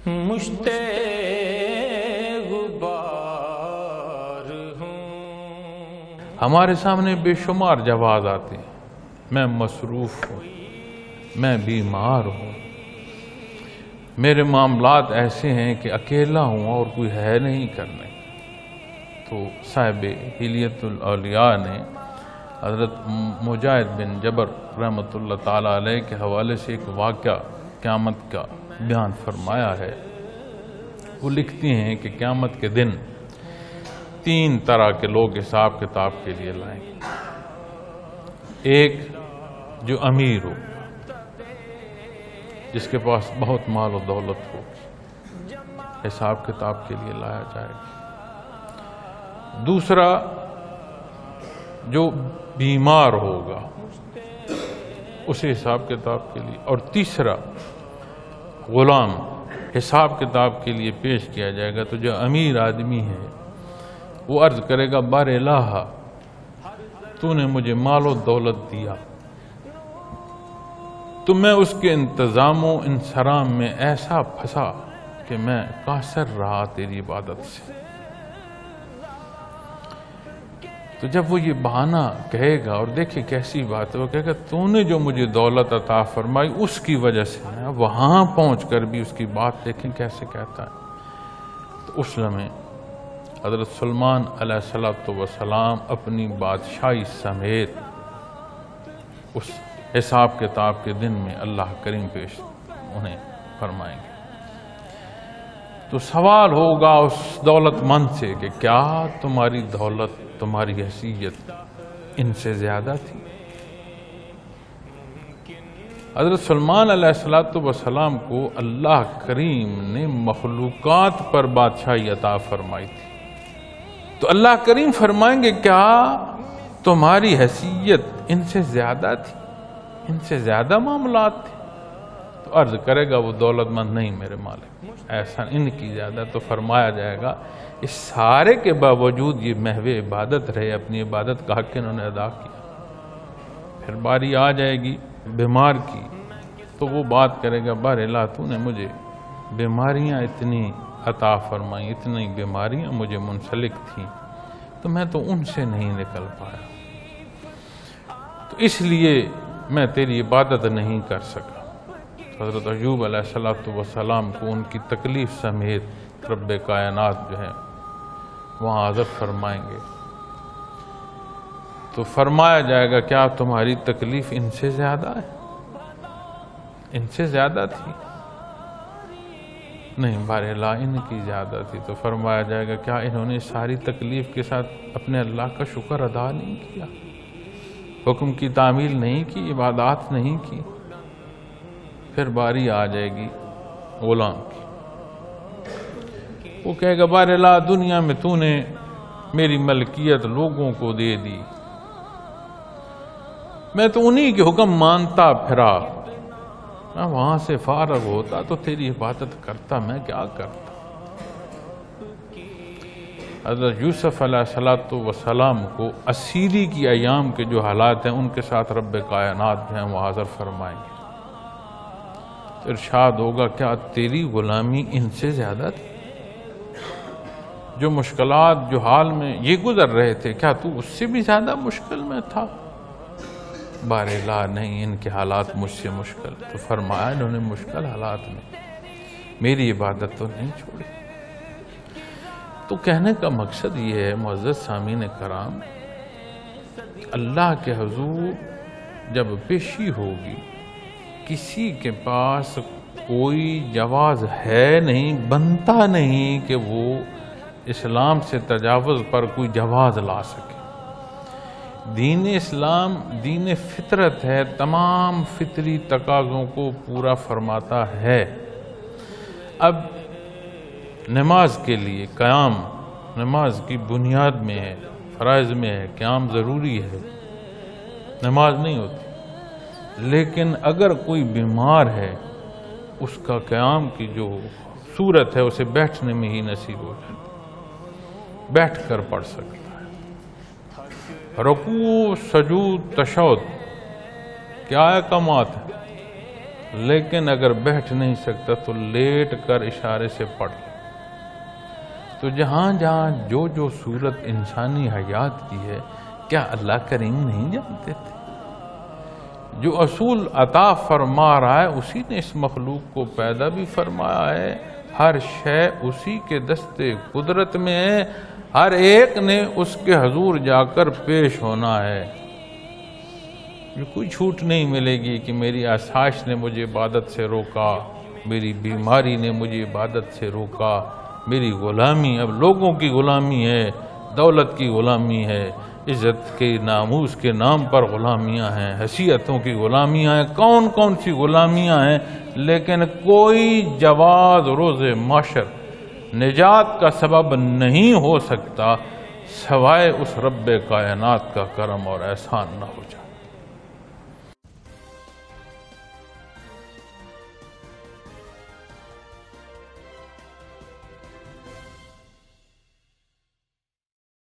مشتے غبار ہوں۔ ہمارے سامنے بے شمار جواز آتے ہیں، میں مصروف ہوں، میں بیمار ہوں، میرے معاملات ایسے ہیں کہ اکیلا ہوں اور کوئی ہے نہیں کرنے۔ تو صاحب حلیت الاولیاء نے حضرت مجاہد بن جبر رحمۃ اللہ تعالیٰ علیہ کے حوالے سے ایک واقعہ قیامت کا بیان فرمایا ہے۔ وہ لکھتی ہیں کہ قیامت کے دن 3 طرح کے لوگ حساب کتاب کے لیے لائیں گے۔ ایک جو امیر ہو، جس کے پاس بہت مال و دولت ہو، حساب کتاب کے لیے لایا جائے گا۔ دوسرا جو بیمار ہوگا، اسے حساب کتاب کے لیے۔ اور تیسرا غلام حساب کتاب کے لیے پیش کیا جائے گا۔ تو جو امیر آدمی ہے وہ عرض کرے گا، بار الہ تو نے مجھے مال و دولت دیا، تو میں اس کے انتظام و انصرام میں ایسا پھنسا کہ میں قاصر رہا تیری عبادت سے۔ تو جب وہ یہ بہانہ کہے گا، اور دیکھیں کیسی بات ہے، وہ کہے گا تو نے جو مجھے دولت عطا فرمائی اس کی وجہ سے میں وہاں پہنچ کر بھی اس کی بات دیکھیں کیسے کہتا ہے۔ تو اس لمحے حضرت سلمان علیہ السلام اپنی بادشاہی سمیت اس حساب کتاب کے دن میں اللہ کریم پیش انہیں فرمائیں گے۔ تو سوال ہوگا اس دولت مند سے کہ کیا تمہاری دولت، تمہاری حیثیت ان سے زیادہ تھی؟ حضرت سلمان علیہ السلام کو اللہ کریم نے مخلوقات پر بادشاہی عطا فرمائی تھی۔ تو اللہ کریم فرمائیں گے کیا تمہاری حیثیت ان سے زیادہ تھی، ان سے زیادہ معاملات تھے؟ تو عرض کرے گا وہ دولت مند نہیں میرے مالک، ایسا ان کی زیادہ۔ تو فرمایا جائے گا اس سارے کے باوجود یہ محو عبادت رہے، اپنی عبادت کا حق انہوں نے ادا کیا۔ پھر باری آ جائے گی بیمار کی، تو وہ بات کرے گا، بار الہ تو نے مجھے بیماریاں اتنی عطا فرمائیں، اتنی بیماریاں مجھے منسلک تھیں، تو میں تو ان سے نہیں نکل پایا، تو اس لیے میں تیری عبادت نہیں کر سکا۔ حضرت ایوب علیہ السلام کو ان کی تکلیف سمیت رب کائنات جو ہے وہاں حاضر فرمائیں گے۔ تو فرمایا جائے گا کیا تمہاری تکلیف ان سے زیادہ ہے، ان سے زیادہ تھی؟ نہیں، بار الہ ان کی زیادہ تھی۔ تو فرمایا جائے گا کیا انہوں نے ساری تکلیف کے ساتھ اپنے اللہ کا شکر ادا نہیں کیا، حکم کی تعمیل نہیں کی، عبادات نہیں کی؟ پھر باری آ جائے گی غلام کی، وہ کہے گا بار الہ دنیا میں تو نے میری ملکیت لوگوں کو دے دی، میں تو انہی کے حکم مانتا پھرا، میں وہاں سے فارغ ہوتا تو تیری عبادت کرتا، میں کیا کرتا؟ حضرت یوسف علیہ السلام کو اسیری کی ایام کے جو حالات ہیں ان کے ساتھ رب کائنات جو ہیں وہ حاضر فرمائیں گے۔ ارشاد ہوگا کیا تیری غلامی ان سے زیادہ تھی؟ جو مشکلات جو حال میں یہ گزر رہے تھے کیا تو اس سے بھی زیادہ مشکل میں تھا؟ بار الہ نہیں، ان کے حالات مجھ سے مشکل۔ تو فرمایا انہوں نے مشکل حالات میں میری عبادت تو نہیں چھوڑی۔ تو کہنے کا مقصد یہ ہے معزز سامعین کرام، اللہ کے حضور جب پیشی ہوگی، کسی کے پاس کوئی جواز ہے نہیں، بنتا نہیں کہ وہ اسلام سے تجاوز پر کوئی جواز لا سکے۔ دین اسلام دین فطرت ہے، تمام فطری تقاضوں کو پورا فرماتا ہے۔ اب نماز کے لیے قیام نماز کی بنیاد میں ہے، فرائض میں ہے، قیام ضروری ہے، نماز نہیں ہوتی۔ لیکن اگر کوئی بیمار ہے، اس کا قیام کی جو صورت ہے اسے بیٹھنے میں ہی نصیب ہو جاتی، بیٹھ کر پڑھ سکتا ہے۔ رکوع، سجود، تشہد کیا احکامات ہیں؟ لیکن اگر بیٹھ نہیں سکتا تو لیٹ کر اشارے سے پڑھ لے۔ تو جہاں جہاں جو جو صورت انسانی حیات کی ہے، کیا اللہ کریم نہیں جانتے تھے؟ جو اصول عطا فرما رہا ہے اسی نے اس مخلوق کو پیدا بھی فرمایا ہے، ہر شے اسی کے دستے قدرت میں ہے، ہر ایک نے اس کے حضور جا کر پیش ہونا ہے۔ کوئی چھوٹ نہیں ملے گی کہ میری آسائش نے مجھے عبادت سے روکا، میری بیماری نے مجھے عبادت سے روکا، میری غلامی اب لوگوں کی غلامی ہے، دولت کی غلامی ہے، عزت کے ناموس کے نام پر غلامیاں ہیں، حیثیتوں کی غلامیاں ہیں، کون کون سی غلامیاں ہیں، لیکن کوئی جواز روز محشر نجات کا سبب نہیں ہو سکتا سوائے اس رب کائنات کا کرم اور احسان نہ ہو جائے۔